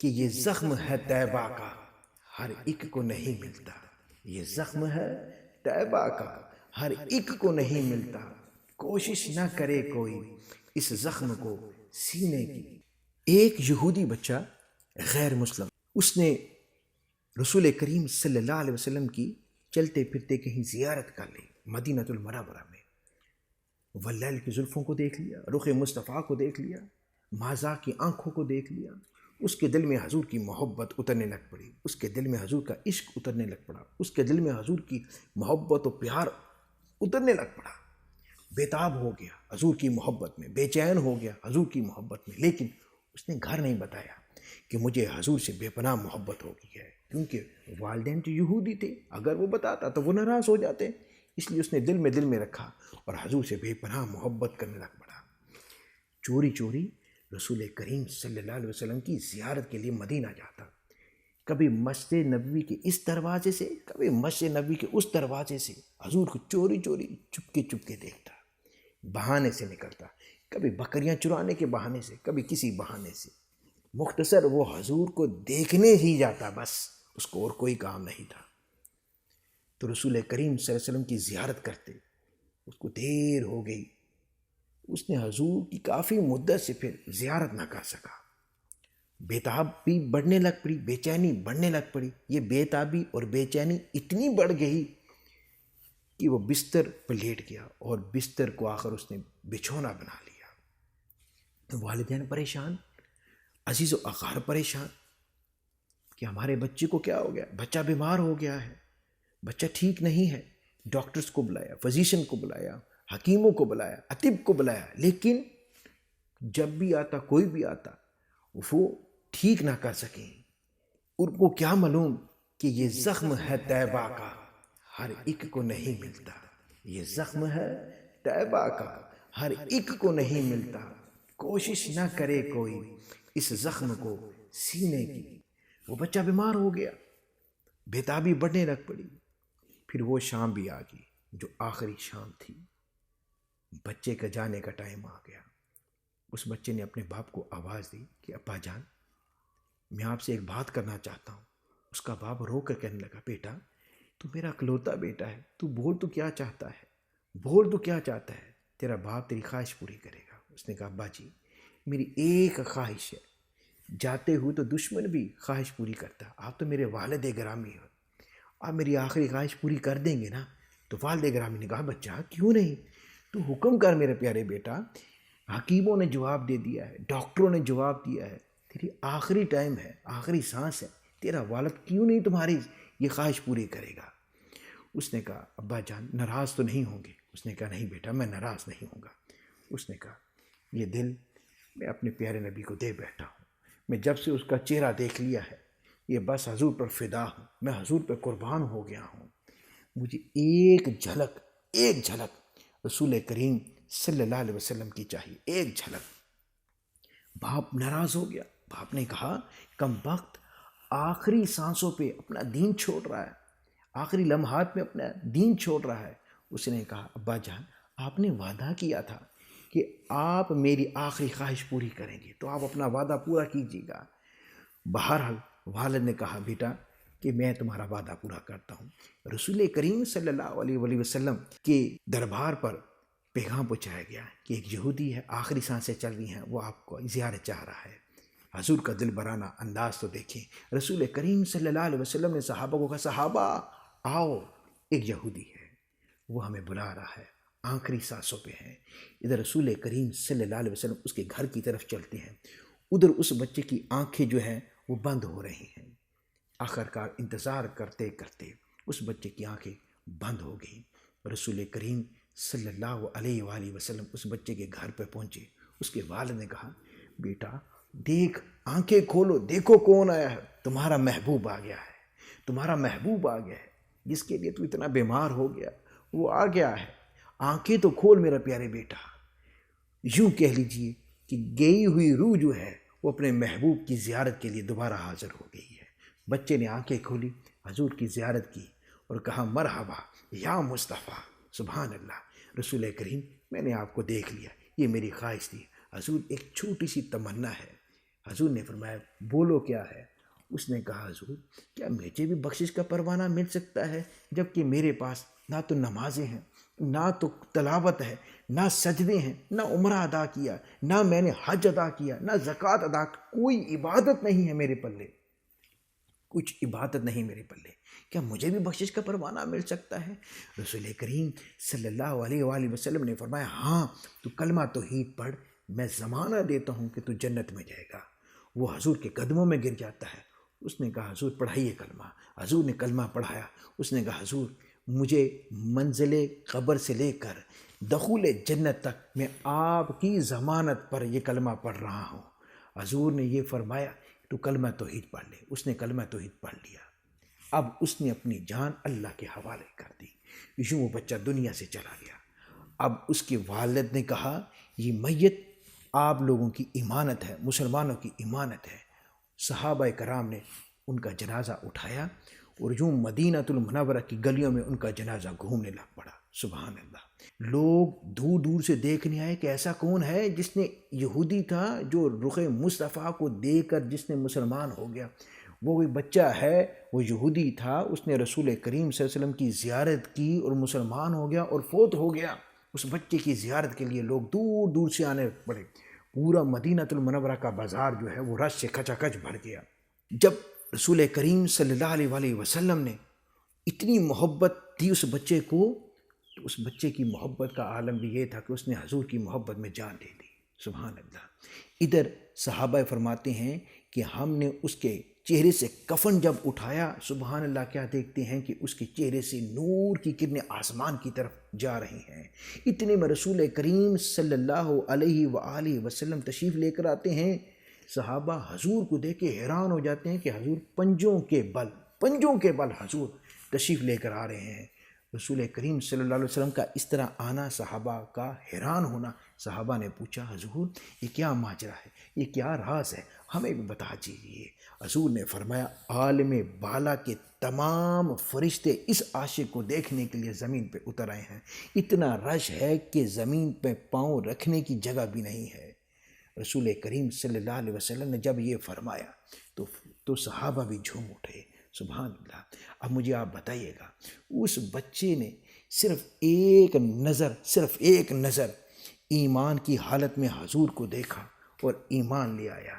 کہ یہ زخم ہے طیبہ کا، ہر ایک کو نہیں ملتا۔ یہ زخم ہے طیبہ کا، ہر ایک کو نہیں ملتا۔ کوشش نہ کرے کوئی اس زخم کو سینے کی۔ ایک یہودی بچہ غیر مسلم، اس نے رسول کریم صلی اللہ علیہ وسلم کی چلتے پھرتے کہیں زیارت کر لی مدینہ المنورہ میں۔ واللیل کی زلفوں کو دیکھ لیا، رخ مصطفیٰ کو دیکھ لیا، مازا کی آنکھوں کو دیکھ لیا۔ اس کے دل میں حضور کی محبت اترنے لگ پڑی، اس کے دل میں حضور کا عشق اترنے لگ پڑا، اس کے دل میں حضور کی محبت و پیار اترنے لگ پڑا۔ بےتاب ہو گیا حضور کی محبت میں، بے چین ہو گیا حضور کی محبت میں، لیکن اس نے گھر نہیں بتایا کہ مجھے حضور سے بے پناہ محبت ہو گئی ہے، کیونکہ والدین تو یہودی تھے، اگر وہ بتاتا تو وہ ناراض ہو جاتے، اس لیے اس نے دل میں رکھا اور حضور سے بے پناہ محبت کرنے لگ پڑا۔ چوری چوری رسول کریم صلی اللہ علیہ وسلم کی زیارت کے لیے مدینہ جاتا، کبھی مسجد نبوی کے اس دروازے سے، کبھی مسجد نبوی کے اس دروازے سے حضور کو چوری چوری چپ کے دیکھتا، بہانے سے نکلتا، کبھی بکریاں چرانے کے بہانے سے، کبھی کسی بہانے سے۔ مختصر وہ حضور کو دیکھنے ہی جاتا، بس اس کو اور کوئی کام نہیں تھا۔ تو رسول کریم صلی اللہ علیہ وسلم کی زیارت کرتے، اس کو دیر ہو گئی، اس نے حضور کی کافی مدت سے پھر زیارت نہ کر سکا۔ بےتابی بڑھنے لگ پڑی، بے چینی بڑھنے لگ پڑی۔ یہ بےتابی اور بے چینی اتنی بڑھ گئی کہ وہ بستر پر لیٹ گیا اور بستر کو آخر اس نے بچھونا بنا لیا۔ والدین پریشان، عزیز و اقار پریشان کہ ہمارے بچے کو کیا ہو گیا، بچہ بیمار ہو گیا ہے، بچہ ٹھیک نہیں ہے۔ ڈاکٹرز کو بلایا، فزیشین کو بلایا، حکیموں کو بلایا، اطب کو بلایا، لیکن جب بھی آتا، کوئی بھی آتا، وہ ٹھیک نہ کر سکیں۔ ان کو کیا معلوم کہ یہ زخم ہے طیبہ کا، ہر ایک کو نہیں ملتا۔ یہ زخم ہے طیبہ کا، ہر ایک کو نہیں ملتا۔ کوشش نہ کرے کوئی اس زخم کو سینے کی۔ وہ بچہ بیمار ہو گیا، بےتابی بڑھنے لگ پڑی۔ پھر وہ شام بھی آ گئی جو آخری شام تھی، بچے کا جانے کا ٹائم آ گیا۔ اس بچے نے اپنے باپ کو آواز دی کہ ابا جان، میں آپ سے ایک بات کرنا چاہتا ہوں۔ اس کا باپ رو کر کہنے لگا، بیٹا تو میرا اکلوتا بیٹا ہے، تو بول تو کیا چاہتا ہے، بول تو کیا چاہتا ہے، تیرا باپ تیری خواہش پوری کرے گا۔ اس نے کہا، ابا جی میری ایک خواہش ہے، جاتے ہوئے تو دشمن بھی خواہش پوری کرتا، آپ تو میرے والد گرامی ہو، آپ میری آخری خواہش پوری کر دیں گے نا؟ تو والد گرامی نے کہا، بچہ کیوں نہیں، تو حکم کر میرے پیارے بیٹا۔ حکیموں نے جواب دے دیا ہے، ڈاکٹروں نے جواب دیا ہے، تیری آخری ٹائم ہے، آخری سانس ہے، تیرا والد کیوں نہیں تمہاری یہ خواہش پوری کرے گا؟ اس نے کہا، ابا جان ناراض تو نہیں ہوں گے؟ اس نے کہا، نہیں بیٹا میں ناراض نہیں ہوں گا۔ اس نے کہا، یہ دل میں اپنے پیارے نبی کو دے بیٹھا ہوں، میں جب سے اس کا چہرہ دیکھ لیا ہے، یہ بس حضور پر فدا ہوں، میں حضور پر قربان ہو گیا ہوں۔ مجھے ایک جھلک رسول کریم صلی اللہ علیہ وسلم کی چاہیے، ایک جھلک۔ باپ ناراض ہو گیا۔ باپ نے کہا، کم وقت آخری سانسوں پہ اپنا دین چھوڑ رہا ہے، آخری لمحات میں اپنا دین چھوڑ رہا ہے۔ اس نے کہا، ابا جان آپ نے وعدہ کیا تھا کہ آپ میری آخری خواہش پوری کریں گے، تو آپ اپنا وعدہ پورا کیجیے گا۔ بہرحال والد نے کہا، بیٹا کہ میں تمہارا وعدہ پورا کرتا ہوں۔ رسول کریم صلی اللہ علیہ وسلم کے دربار پر پیغام پہنچایا گیا کہ ایک یہودی ہے، آخری سانسیں چل رہی ہیں، وہ آپ کو زیارت چاہ رہا ہے۔ حضور کا دل برانہ انداز تو دیکھیں۔ رسول کریم صلی اللہ علیہ وسلم نے صحابہ کو کہا، صحابہ آؤ، ایک یہودی ہے، وہ ہمیں بلا رہا ہے، آخری سانسوں پہ ہے۔ ادھر رسول کریم صلی اللہ علیہ وسلم اس کے گھر کی طرف چلتے ہیں، ادھر اس بچے کی آنکھیں جو ہیں وہ بند ہو رہی ہیں۔ آخرکار انتظار کرتے کرتے اس بچے کی آنکھیں بند ہو گئیں۔ رسول کریم صلی اللہ علیہ وآلہ وسلم اس بچے کے گھر پہ پہنچے۔ اس کے والد نے کہا، بیٹا دیکھ، آنکھیں کھولو، دیکھو کون آیا ہے، تمہارا محبوب آ گیا ہے، تمہارا محبوب آ گیا ہے، جس کے لیے تو اتنا بیمار ہو گیا وہ آ گیا ہے، آنکھیں تو کھول میرا پیارے بیٹا۔ یوں کہہ لیجئے کہ گئی ہوئی روح جو ہے وہ اپنے محبوب کی زیارت کے لیے دوبارہ حاضر ہو گئی ہے۔ بچے نے آنکھیں کھولی، حضور کی زیارت کی اور کہا، مرحبا یا مصطفیٰ، سبحان اللہ، رسول کریم میں نے آپ کو دیکھ لیا، یہ میری خواہش تھی۔ حضور ایک چھوٹی سی تمنا ہے، حضور نے فرمایا بولو کیا ہے؟ اس نے کہا حضور کیا مجھے بھی بخشش کا پروانہ مل سکتا ہے جبکہ میرے پاس نہ تو نمازیں ہیں، نہ تو تلاوت ہے، نہ سجدے ہیں، نہ عمرہ ادا کیا، نہ میں نے حج ادا کیا، نہ زکوٰۃ ادا، کوئی عبادت نہیں ہے میرے پلے، کچھ عبادت نہیں میرے پلے، کیا مجھے بھی بخشش کا پروانہ مل سکتا ہے؟ رسول کریم صلی اللہ علیہ وآلہ وسلم نے فرمایا ہاں تو کلمہ توحید پڑھ، میں زمانہ دیتا ہوں کہ تو جنت میں جائے گا۔ وہ حضور کے قدموں میں گر جاتا ہے۔ اس نے کہا حضور پڑھائیے کلمہ۔ حضور نے کلمہ پڑھایا۔ اس نے کہا حضور مجھے منزل قبر سے لے کر دخول جنت تک میں آپ کی ضمانت پر یہ کلمہ پڑھ رہا ہوں۔ حضور نے یہ فرمایا تو کلمہ توحید پڑھ لے۔ اس نے کلمہ توحید پڑھ لیا۔ اب اس نے اپنی جان اللہ کے حوالے کر دی۔ یوں وہ بچہ دنیا سے چلا گیا۔ اب اس کے والد نے کہا یہ میت آپ لوگوں کی امانت ہے، مسلمانوں کی امانت ہے۔ صحابہ کرام نے ان کا جنازہ اٹھایا اور یوں مدینہ المنورہ کی گلیوں میں ان کا جنازہ گھومنے لگ پڑا۔ سبحان اللہ، لوگ دور دور سے دیکھنے آئے کہ ایسا کون ہے جس نے، یہودی تھا جو رخ مصطفیٰ کو دیکھ کر جس نے مسلمان ہو گیا، وہ کوئی بچہ ہے، وہ یہودی تھا، اس نے رسول کریم صلی اللہ علیہ وسلم کی زیارت کی اور مسلمان ہو گیا اور فوت ہو گیا۔ اس بچے کی زیارت کے لیے لوگ دور دور سے آنے پڑے۔ پورا مدینہ المنورہ کا بازار جو ہے وہ رش سے کھچا کھچ بھر گیا۔ جب رسول کریم صلی اللہ علیہ وآلہ وسلم نے اتنی محبت دی اس بچے کو، تو اس بچے کی محبت کا عالم بھی یہ تھا کہ اس نے حضور کی محبت میں جان دے دی۔ سبحان اللہ۔ ادھر صحابہ فرماتے ہیں کہ ہم نے اس کے چہرے سے کفن جب اٹھایا، سبحان اللہ، کیا دیکھتے ہیں کہ اس کے چہرے سے نور کی کرنیں آسمان کی طرف جا رہی ہیں۔ اتنے میں رسول کریم صلی اللہ علیہ وآلہ وسلم تشریف لے کر آتے ہیں۔ صحابہ حضور کو دیکھ کے حیران ہو جاتے ہیں کہ حضور پنجوں کے بل حضور تشریف لے کر آ رہے ہیں۔ رسول کریم صلی اللہ علیہ وسلم کا اس طرح آنا، صحابہ کا حیران ہونا۔ صحابہ نے پوچھا حضور یہ کیا ماجرا ہے، یہ کیا راز ہے، ہمیں بھی بتا دیجیے۔ حضور نے فرمایا عالم بالا کے تمام فرشتے اس عاشق کو دیکھنے کے لیے زمین پہ اتر آئے ہیں۔ اتنا رش ہے کہ زمین پہ پاؤں رکھنے کی جگہ بھی نہیں ہے۔ رسول کریم صلی اللہ علیہ وسلم نے جب یہ فرمایا تو صحابہ بھی جھوم اٹھے۔ سبحان اللہ۔ اب مجھے آپ بتائیے گا، اس بچے نے صرف ایک نظر ایمان کی حالت میں حضور کو دیکھا اور ایمان لے آیا۔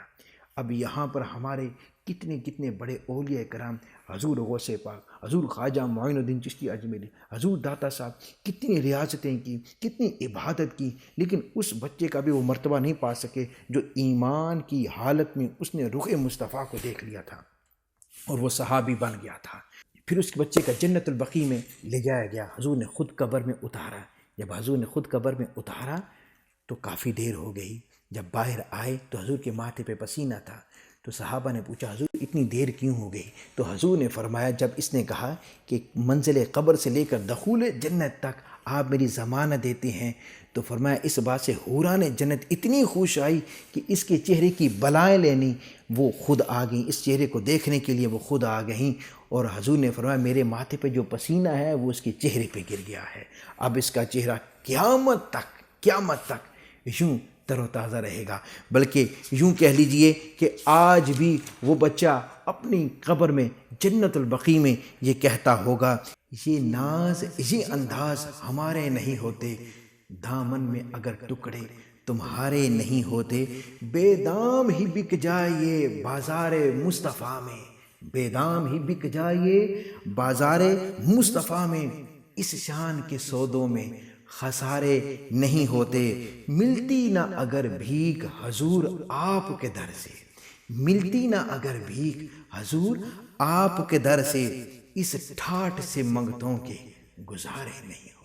اب یہاں پر ہمارے کتنے بڑے اولیاء کرام، حضور غوث پاک، حضور خواجہ معین الدین چشتی اجمیری، حضور داتا صاحب، کتنی ریاضتیں کی، کتنی عبادت کی، لیکن اس بچے کا بھی وہ مرتبہ نہیں پا سکے جو ایمان کی حالت میں اس نے رخ مصطفیٰ کو دیکھ لیا تھا اور وہ صحابی بن گیا تھا۔ پھر اس بچے کا جنت البقیع میں لے جایا گیا، حضور نے خود قبر میں اتارا۔ جب حضور نے خود قبر میں اتارا تو کافی دیر ہو گئی۔ جب باہر آئے تو حضور کے ماتھے پہ پسینہ تھا۔ تو صحابہ نے پوچھا حضور اتنی دیر کیوں ہو گئی؟ تو حضور نے فرمایا جب اس نے کہا کہ منزل قبر سے لے کر دخول جنت تک آپ میری ضمانت دیتے ہیں، تو فرمایا اس بات سے حوران جنت اتنی خوش آئی کہ اس کے چہرے کی بلائیں لینی وہ خود آ گئیں، اس چہرے کو دیکھنے کے لیے وہ خود آ گئیں۔ اور حضور نے فرمایا میرے ماتھے پہ جو پسینہ ہے وہ اس کے چہرے پہ گر گیا ہے، اب اس کا چہرہ قیامت تک یوں تر و تازہ رہے گا۔ بلکہ یوں کہہ لیجئے کہ آج بھی وہ بچہ اپنی قبر میں جنت البقیع میں یہ کہتا ہوگا یہ ناز یہ انداز ہمارے نہیں ہوتے، دامن میں اگر ٹکڑے تمہارے نہیں ہوتے، بے دام ہی بک جائے بازار مصطفیٰ میں، بے دام ہی بک جائے بازار مصطفیٰ میں، اس شان کے سودوں میں خسارے نہیں ہوتے، ملتی نہ اگر بھیک حضور آپ کے در سے، ملتی نہ اگر بھیک حضور آپ کے در سے، اس ٹھاٹھ سے منگتوں کے گزارے نہیں ہوتے۔